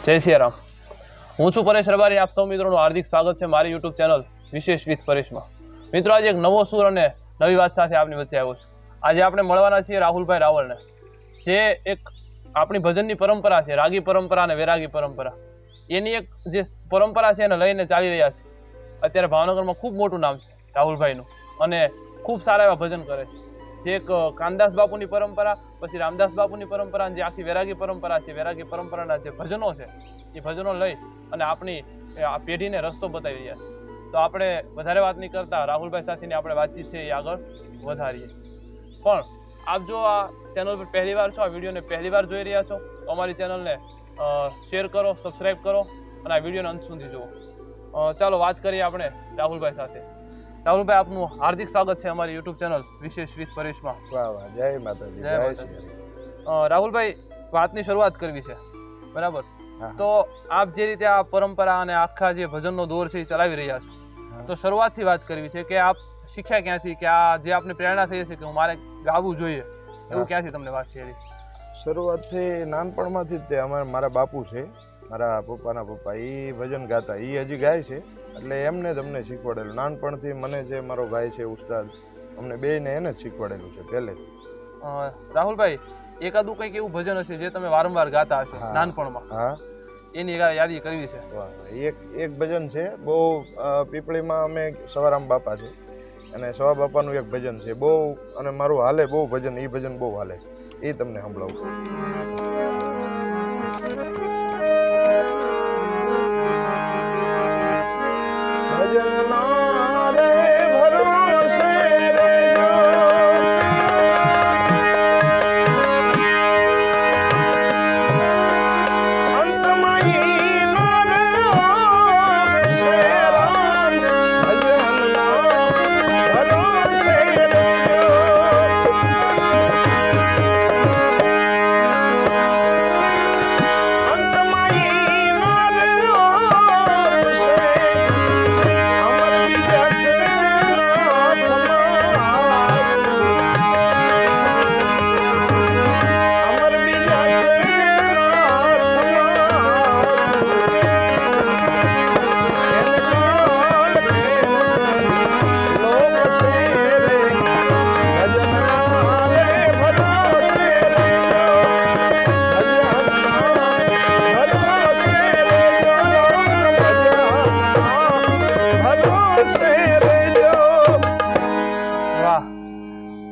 જય સિયારામ. હું છું પરેશ રબારી. આપ સૌ મિત્રોનું હાર્દિક સ્વાગત છે મારી યુટ્યુબ ચેનલ વિશેષ વિથ પરેશમાં. મિત્રો, આજે એક નવો સૂર અને નવી વાત સાથે આપની વચ્ચે આવ્યો છું. આજે આપણે મળવાના છીએ રાહુલભાઈ રાવળને, જે એક આપણી ભજનની પરંપરા છે, રાગી પરંપરા અને વૈરાગી પરંપરા. એની એક જે પરંપરા છે એને લઈને ચાલી રહ્યા છે. અત્યારે ભાવનગરમાં ખૂબ મોટું નામ છે રાહુલભાઈનું, અને ખૂબ સારા એવા ભજન કરે છે. જે એક કાનદાસ બાપુની પરંપરા, પછી રામદાસ બાપુની પરંપરા, જે આખી વૈરાગી પરંપરા છે, વૈરાગી પરંપરાના જે ભજનો છે એ ભજનો લઈ અને આપણી આ પેઢીને રસ્તો બતાવી રહ્યા છે. તો આપણે વધારે વાત નહીં કરતા રાહુલભાઈ સાથેની આપણે વાતચીત છે એ આગળ વધારીએ. પણ આપ જો આ ચેનલ પર પહેલી વાર છો, આ વિડીયોને પહેલી વાર જોઈ રહ્યા છો, તો અમારી ચેનલને શેર કરો, સબસ્ક્રાઈબ કરો અને આ વિડીયોને અંત સુધી જુઓ. ચાલો વાત કરીએ આપણે રાહુલભાઈ સાથે. રાહુલભાઈ, આપનું હાર્દિક સ્વાગત છે અમારી યુટ્યુબ ચેનલ વિશેષ વિથ પરેશમાં. વાહ વાહ, જય માતાજી. જય માતાજી. રાહુલભાઈ, વાતની શરૂઆત કરવી છે, બરાબર? તો આપ જે રીતે આ પરંપરા અને આખા જે ભજનનો દોર છે એ ચલાવી રહ્યા છો, તો શરૂઆતથી વાત કરવી છે કે આપ શીખ્યા ક્યાંથી, કે આ જે આપને પ્રેરણા થઈ છે કે હું મારે ગાવું જોઈએ, એવું ક્યાંથી તમને વાત છે? શરૂઆતથી નાનપણમાંથી જ તે મારા બાપુ છે, મારા પપ્પાના પપ્પા, એ ભજન ગાતા, એ હજી ગાય છે, એટલે એમને જ અમને શીખવાડેલું. નાનપણથી મને જે મારો ભાઈ છે ઉસ્તાદ, અમને બેયને એને જ શીખવાડેલું છે પહેલે. રાહુલભાઈ, એકાદું કંઈક એવું ભજન હશે જે તમે વારંવાર ગાતા હશો નાનપણમાં? હા, એની યાદી કરવી છે. એક ભજન છે બહુ, પીપળીમાં અમે સવારામ બાપા છે, અને સવા બાપાનું એક ભજન છે બહુ, અને મારું હાલે બહુ ભજન, એ ભજન બહુ હાલે, એ તમને સંભળાવું.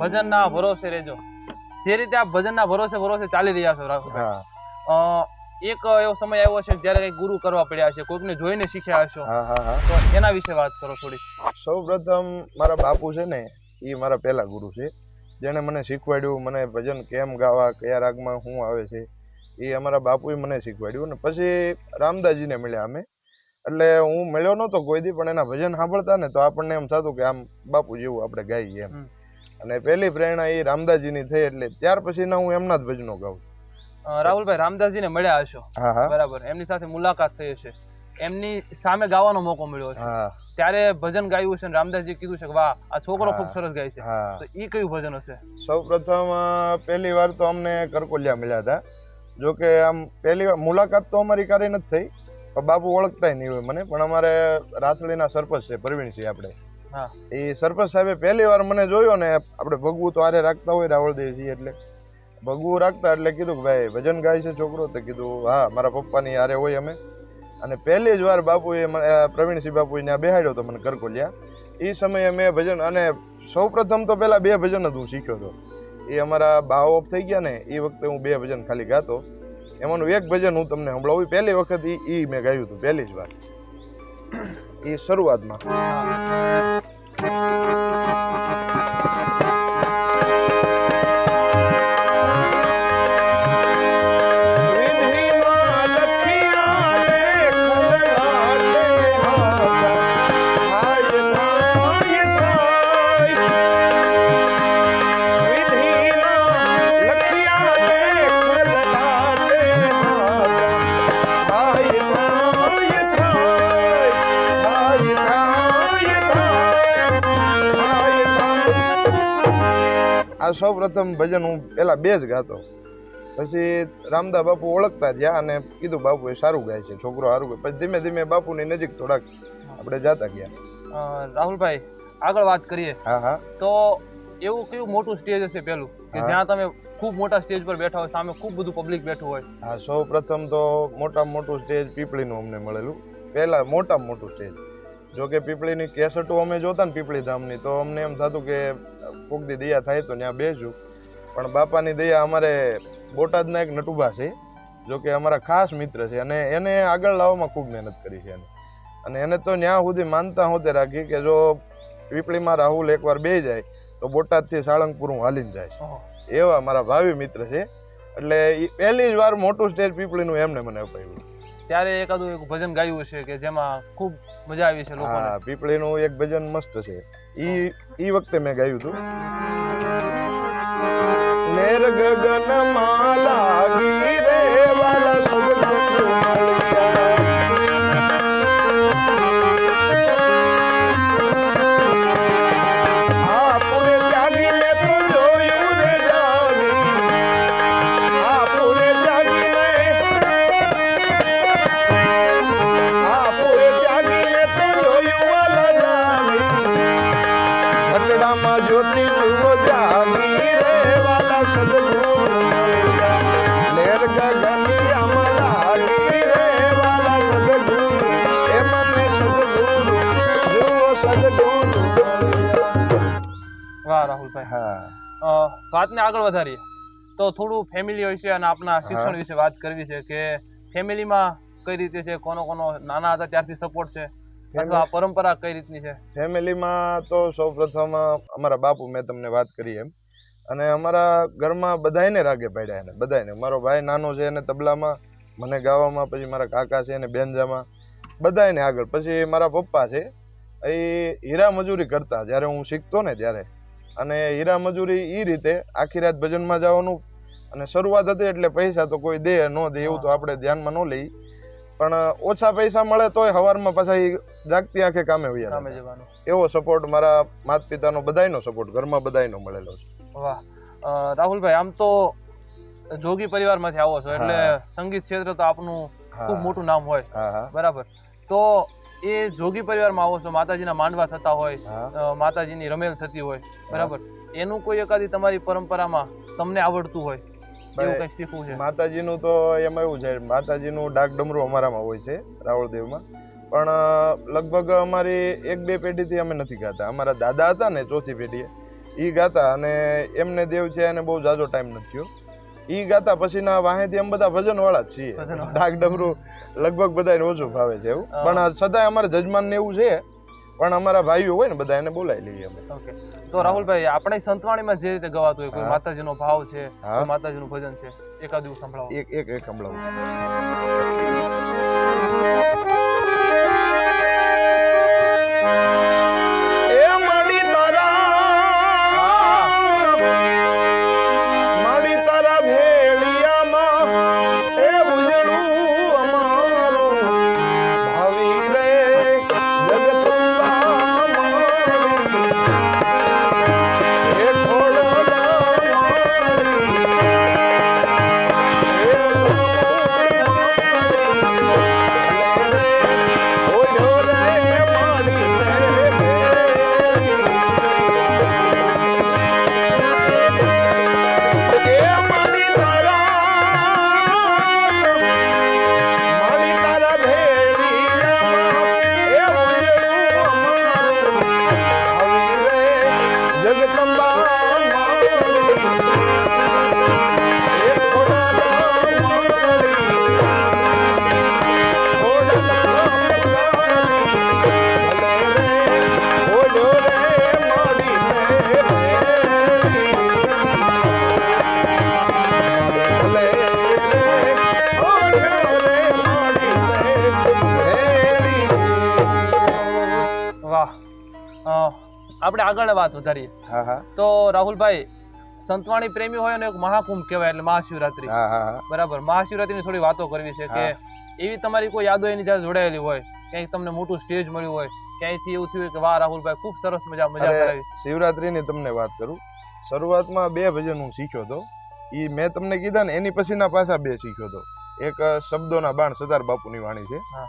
ભજનના ભરોસે રહેજો. જે રીતે આપ ભજનના ભરોસે ચાલી રહ્યા છો રાહુલભાઈ, એક એવો સમય આવ્યો છે જ્યારે કઈ ગુરુ કરવા પડ્યા છે, કોઈકને જોઈને શીખ્યા હશો, તો એના વિશે વાત કરો થોડી. સૌ પ્રથમ મારા બાપુ છે ને, એ મારા પહેલા ગુરુ છે, જેને મને શીખવાડ્યું, મને ભજન કેમ ગાવા, કયા રાગમાં શું આવે છે, એ અમારા બાપુએ મને શીખવાડ્યું. અને પછી રામદાસજીને મળ્યા અમે, એટલે હું મળ્યો નહોતો કોઈ દી, પણ એના ભજન સાંભળતા ને તો આપણને એમ થતું કે આમ બાપુ જેવું આપણે ગાઈએ એમ. અને પહેલી પ્રેરણા એ રામદાસજીની થઈ, એટલે ત્યાર પછી હું એમના જ ભજનો ગાઉં. રાહુલભાઈ, રામદાસજીને મળ્યા હશો, બરાબર? એમની સાથે મુલાકાત થઈ હશે, એમની સામે ગાવાનો મોકો મળ્યો છે, ત્યારે ભજન ગાયું છે, રામદાસજી કીધું છે કે વાહ, આ છોકરો ખૂબ સરસ ગાય છે, તો એ કયું ભજન હશે? સૌ પ્રથમ પહેલી વાર તો અમને કરકોલિયા મળ્યા હતા. જોકે આમ પહેલી વાર મુલાકાત તો અમારી ક્યારેય નથી થઈ, બાપુ ઓળખતા નહીં હોય મને, પણ અમારે રાથડીના સરપંચ છે પ્રવીણસિંહ, આપણે એ સરપંચ સાહેબે પહેલી વાર મને જોયો ને, આપણે ભગવું તો આરે રાખતા હોય રાવળદેવ છીએ, એટલે ભગવું રાખતા, એટલે કીધું કે ભાઈ ભજન ગાય છે છોકરો? તો કીધું હા, મારા પપ્પાની આરે હોય અમે. અને પહેલી જ વાર બાપુએ પ્રવીણસિંહ બાપુએ ત્યાં બેહાડ્યો હતો મને કરકોલિયા. એ સમયે મેં ભજન, અને સૌ પ્રથમ તો પહેલા 2 ભજન જ હું શીખ્યો હતો. એ અમારા બા ઓફ થઈ ગયા ને એ વખતે હું 2 ભજન ખાલી ગાતો. એમાંનું એક ભજન હું તમને સંભળાવું. પહેલી વખત એ મેં ગાયું હતું, પહેલી જ વાર, એ શરૂઆતમાં. આ સૌ પ્રથમ ભજન હું પહેલા 2 જ ગાતો, પછી રામદા બાપુ ઓળખતા ગયા અને કીધું બાપુ એ સારું ગાય છે, છોકરો સારું ગાય. પછી ધીમે ધીમે બાપુની નજીક થોડાક આપણે જાતા ગયા. રાહુલભાઈ આગળ વાત કરીએ હા હા. તો એવું કયું મોટું સ્ટેજ હશે પેલું કે જ્યાં તમે ખૂબ મોટા સ્ટેજ પર બેઠા હોય, સામે ખૂબ બધું પબ્લિક બેઠું હોય? હા, સૌ પ્રથમ તો મોટામાં મોટું સ્ટેજ પીપળીનું અમને મળેલું. પહેલા મોટામાં મોટું સ્ટેજ. જો કે પીપળીની કેસેટો અમે જોતા ને પીપળી ધામની, તો અમને એમ થતું કે કોક દી દયા થાય તો ત્યાં બેસું. પણ બાપાની દયા અમારે બોટાદના એક નટુભા છે, જો કે અમારા ખાસ મિત્ર છે, અને એને આગળ લાવવામાં ખૂબ મહેનત કરી છે. અને એને તો ત્યાં સુધી માનતા હોતે રાખી કે જો પીપળીમાં રાહુલ એકવાર બે જાય તો બોટાદથી સાળંગપુર હું હાલીને જાય. એવા મારા ભાવિ મિત્ર છે. એટલે પહેલી જ વાર મોટું સ્ટેજ પીપળીનું એમને મને અપાયું. ત્યારે એકાદું એક ભજન ગાયું હશે કે જેમાં ખૂબ મજા આવી છે લોકોને? હા, પીપળીનું એક ભજન મસ્ત છે. ઈ વખતે મેં ગાયું હતું. નેર ગગનમાં લાગી રે વાલા સદગુરુ મળ્યા. વાહ રાહુલભાઈ. હા, વાતને આગળ વધારીએ તો થોડું ફેમિલી વિશે અને આપના શિક્ષણ વિશે વાત કરવી છે કે ફેમિલીમાં કઈ રીતે છે, કોનો કોનો નાના હતા ત્યારથી સપોર્ટ છે, અથવા પરંપરા કઈ રીતની છે? ફેમિલીમાં તો સૌ પ્રથમ અમારા બાપુ, મેં તમને વાત કરી એમ, અને અમારા ઘરમાં બધાયને રાગે પાડ્યા. એને બધાયને. મારો ભાઈ નાનો છે એને તબલામાં, મને ગાવામાં, પછી મારા કાકા છે એને બેન્જામાં, બધાયને આગળ. પછી મારા પપ્પા છે એ હીરા મજૂરી કરતા જ્યારે હું શીખતો ને ત્યારે. અને હીરા મજૂરી એ રીતે આખી રાત ભજનમાં જવાનું, અને શરૂઆત હતી એટલે પૈસા તો કોઈ દે ન દે એવું તો આપણે ધ્યાનમાં ન લઈ, પણ ઓછા પૈસા મળે તોય સવારમાં પાછા જાગતી આંખે કામે જવાનું. એવો સપોર્ટ મારા માતા પિતાનો બધાયનો સપોર્ટ ઘરમાં બધાયનો મળેલો છે. વાહ રાહુલભાઈ, આમ તો જોગી પરિવારમાંથી આવો છો એટલે સંગીત ક્ષેત્ર તો આપનું ખૂબ મોટું નામ હોય, બરાબર? તો એ જોગી પરિવારમાં આવો છો, માતાજીના માંડવા થતા હોય, માતાજીની રમેલ થતી હોય, બરાબર? એનું કોઈ એકાદી તમારી પરંપરામાં તમને આવડતું હોય એવું કંઈક શીખવું છે? માતાજીનું તો એમાં એવું છે, માતાજીનું ડાક ડમરું અમારામાં હોય છે રાવળદેવમાં, પણ લગભગ અમારી 1-2 પેઢીથી અમે નથી ગાતા. અમારા દાદા હતા ને ચોથી પેઢીએ, એ ગાતા, અને એમને દેવ છે એને બહુ જાજો ટાઈમ નથી થયો. એ ગાતા પછીના વાહેથી અમે બધા ભજન વાળા જ છીએ. ડાક ડમરું લગભગ બધાને ઓછું ભાવે છે એવું, પણ છતાંય અમારે જજમાન ને એવું છે, પણ અમારા ભાઈઓ હોય ને બધા એને બોલાવી લઈએ અમે. તો રાહુલભાઈ, આપણે સંતવાણીમાં જે રીતે ગવાતું હોય, કોઈ માતાજીનો ભાવ છે, માતાજીનું ભજન છે, એકાદું સંભળાવો. એક સંભળાવું. આપણે આગળ વાત વધારીએ તો રાહુલભાઈ, સંતવાણી પ્રેમી હોય અને એક મહાકુંભ કહેવાય એટલે મહાશિવરાત્રી, બરાબર? મહાશિવરાત્રીની થોડી વાતો કરવી છે કે એવી તમારી કોઈ યાદો એની સાથે જોડાયેલી હોય, ક્યાંક તમને મોટું સ્ટેજ મળ્યું હોય, ક્યાંયથી એવું થયું કે વાહ રાહુલભાઈ ખૂબ સરસ મજા કરાવી? શિવરાત્રીની તમને વાત કરું. શરૂઆતમાં 2 ભજન હું શીખ્યો હતો. એ મેં તમને કીધા ને એની પછીના પાછા 2 શીખ્યો હતો. એક શબ્દોના બાણ સતાર બાપુની વાણી છે હા.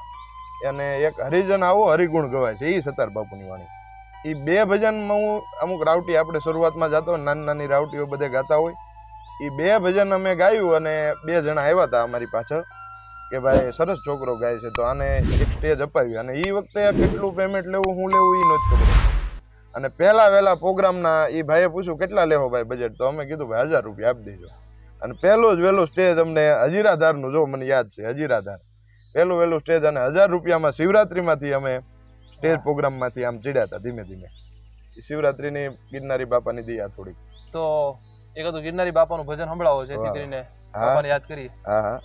અને એક હરિજન આવો હરિગુણ ગવાય છે, એ સતાર બાપુની વાણી. એ 2 ભજનમાં હું અમુક રાવટી આપણે શરૂઆતમાં જતો હોય, નાની નાની રાવટીઓ બધે ગાતા હોય, એ 2 ભજન અમે ગાયું અને 2 જણા આવ્યા હતા અમારી પાછળ કે ભાઈ સરસ છોકરો ગાય છે તો આને એક સ્ટેજ અપાવી. અને એ વખતે કેટલું પેમેન્ટ લેવું શું લેવું એ નહોતું ખબર. અને પહેલા વહેલા પ્રોગ્રામના એ ભાઈએ પૂછ્યું કેટલા લેવો ભાઈ બજેટ, તો અમે કીધું ભાઈ 1000 રૂપિયા આપી દેજો. અને પહેલું જ વહેલું સ્ટેજ અમને હજીરાધારનું, જો મને યાદ છે હજીરાધાર પહેલું વહેલું સ્ટેજ, અને 1000 રૂપિયામાં શિવરાત્રીમાંથી અમે સ્ટેજ પ્રોગ્રામમાંથી આમ ચડ્યા હતા ધીમે ધીમે. શિવરાત્રીની ગિરનારી બાપાની દયા થોડીક. તો એકાદું ગિરનારી બાપાનું ભજન સંભળાવો જેથી કરીને બાપાને યાદ કરીએ. હા.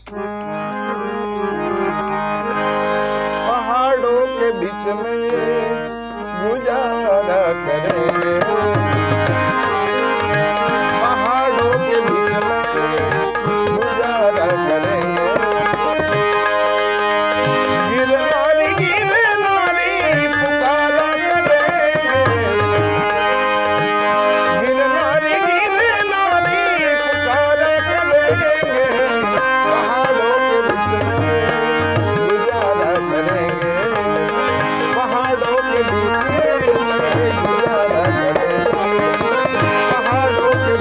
પહાડો કે બીચ મેં ગુજારા કરેંગે, पहाड़ों के बीच में गुजारा करेंगे, गिरनारी गिरनारी पुकारा करेंगे, गिरनारी गिरनारी पुकारा करेंगे, पहाड़ों के बीच में गुजारा करेंगे, पहाड़ों के बीच में गुजारा करेंगे, पहाड़ों के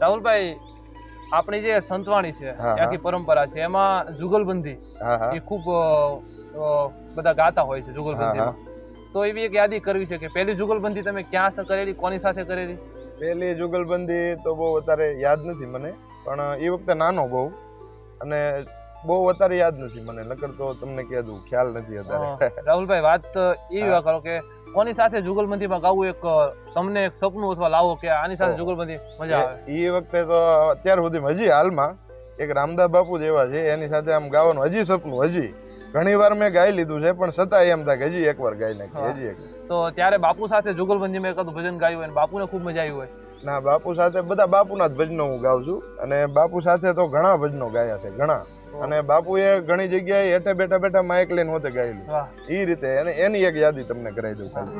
રાહુલભાઈ, આપણી જે સંતવાણી છે આખી પરંપરા છે એમાં જુગલબંધી એ ખૂબ બધા ગાતા હોય છે જુગલબંધીમાં. તો એવી એક યાદી કરવી છે કે પહેલી જુગલબંધી તમે ક્યાં કરેલી, કોની સાથે કરેલી? પહેલી જુગલબંધી તો બહુ વધારે યાદ નથી મને, પણ એ વખતે નાનો બહુ, અને બહુ વધારે યાદ નથી મને, નકર તો તમને કહેતું ખ્યાલ નથી અત્યારે. રાહુલભાઈ, વાત એવી કરો કે કોની સાથે જુગલબંધીમાં ગાવું, એક તમને એક સપનું અથવા લાવો કે આની સાથે જુગલબંધી મજા આવે? એ વખતે તો અત્યાર સુધી હજી હાલમાં એક રામદાસ બાપુ જેવા છે એની સાથે આમ ગાવાનું હજી સપનું, હજી ઘણી વાર મેં ગાઈ લીધું છે પણ છતાં એમ થાય કે હજી એકવાર ગાઈ નાખીએ, હજી એક. તો ત્યારે બાપુ સાથે જુગલબંધીમાં એકાદું ભજન ગાયું હોય અને બાપુને ખૂબ મજા આવી હોય? ના, બાપુ સાથે બધા બાપુના જ ભજનો હું ગાઉં છું, અને બાપુ સાથે તો ઘણા ભજનો ગાયા છે, ઘણા. અને બાપુએ ઘણી જગ્યાએ હેઠે બેઠા માઇક લઈને હોતે ગાયેલું. એ રીતે એની એક યાદી તમને કરાવી દઉં ખાલી.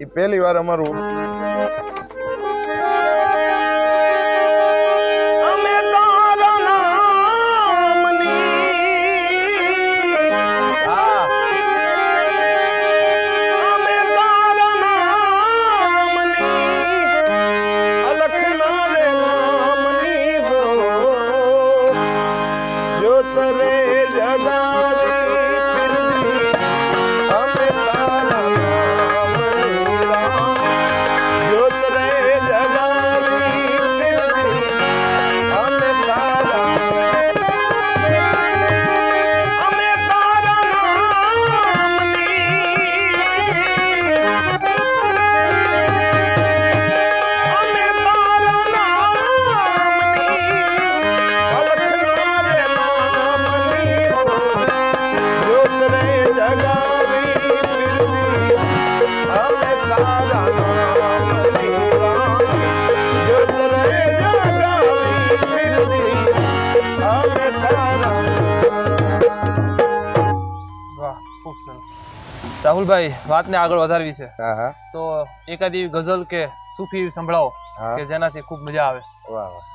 એ પહેલી વાર અમારું રાહુલભાઈ, વાતને આગળ વધારવી છે હા તો એકાદી ગઝલ કે સૂફી સંભળાવો કે જેનાથી ખૂબ મજા આવે. વાહ વાહ.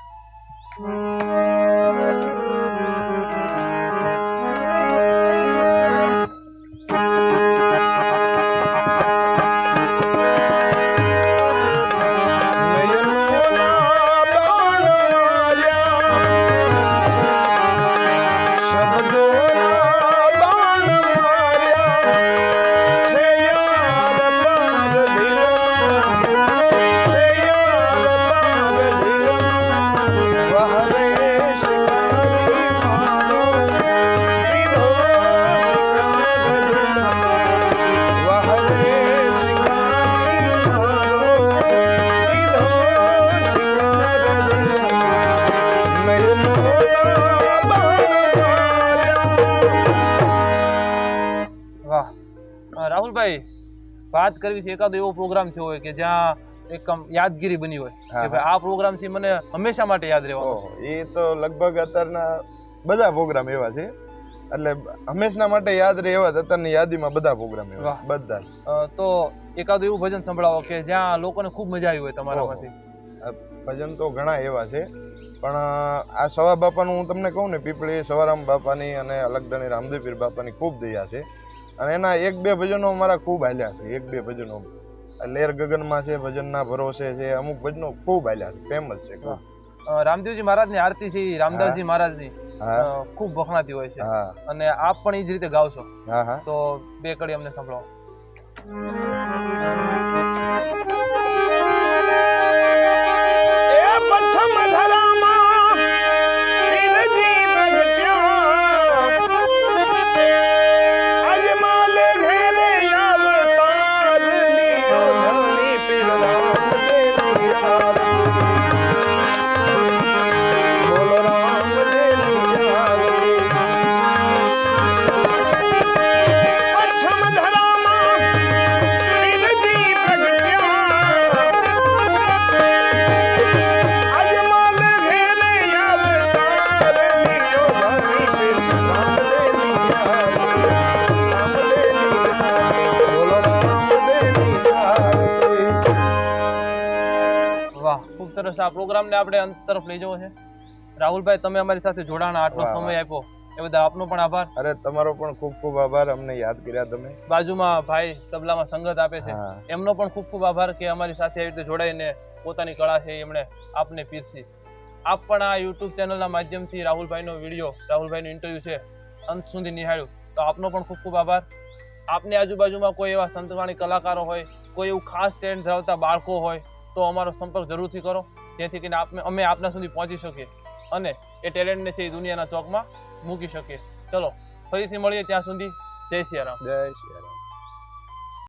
રાહુલભાઈ, વાત કરવી છે એકાદો એવો પ્રોગ્રામ થયો હોય કે જ્યાં એક યાદગીરી બની હોય કે ભાઈ આ પ્રોગ્રામ થી મને હંમેશા માટે યાદ રહેવાનો? એ તો લગભગ અત્યારના બધા પ્રોગ્રામ એવા છે એટલે હંમેશના માટે યાદ રહે એવા જ અત્યારની યાદીમાં બધા પ્રોગ્રામ એવા વાહ. બધા જ. તો એકાદું એવું ભજન સંભળાવો કે જ્યાં લોકોને ખૂબ મજા આવી હોય તમારામાંથી. ભજન તો ઘણા એવા છે પણ આ સવા બાપાનું હું તમને કહું ને, પીપળી સવારામ બાપાની અને અલગદાની રામદેવપીર બાપાની ખૂબ દયા છે અને એના 1-2 ભજનો મારા ખૂબ હાલ્યા છે. 1-2 ભજનો લેર ગગનમાં છે, ભજનના ભરોસે છે, અમુક ભજનો ખૂબ હાલ્યા છે, ફેમસ છે ખૂબ. રામદેવજી મહારાજની આરતી છે ઈ રામદાસજી મહારાજની હા ખૂબ વખણાતી હોય છે હા અને આપ પણ એ જ રીતે ગાવશો, હા હા તો 2 કડી અમને સંભળાવો. વાહ, ખૂબ સરસ. આ પ્રોગ્રામને આપણે અંત તરફ લઈ જવો છે. રાહુલભાઈ, તમે અમારી સાથે જોડાણા, આટલો વાહ, સમય આપ્યો એ બદલ આપનો પણ આભાર. અરે તમારો પણ ખૂબ ખૂબ આભાર, અમને યાદ કર્યા તમે. બાજુમાં ભાઈ તબલામાં સંગત આપે છે, હા એમનો પણ ખૂબ ખૂબ આભાર કે અમારી સાથે આવી રીતે જોડાઈને પોતાની કળા છે એમણે આપને પીરસી. આપ પણ આ યુટ્યુબ ચેનલના માધ્યમથી રાહુલભાઈનો વિડીયો, રાહુલભાઈનો ઇન્ટરવ્યુ છે અંત સુધી નિહાળ્યું, તો આપનો પણ ખૂબ ખૂબ આભાર. આપની આજુબાજુમાં કોઈ એવા સંતવાણી કલાકારો હોય, કોઈ એવું ખાસ ટેલેન્ટ ધરાવતા બાળકો હોય તો અમારો સંપર્ક જરૂરથી કરો, જેથી કરીને અમે આપના સુધી પહોંચી શકીએ અને એ ટેલેન્ટને છે એ દુનિયાના ચોકમાં મૂકી શકીએ. ચલો, ફરીથી મળીએ, ત્યાં સુધી જય સિયારામ. જય શ્રી રામ.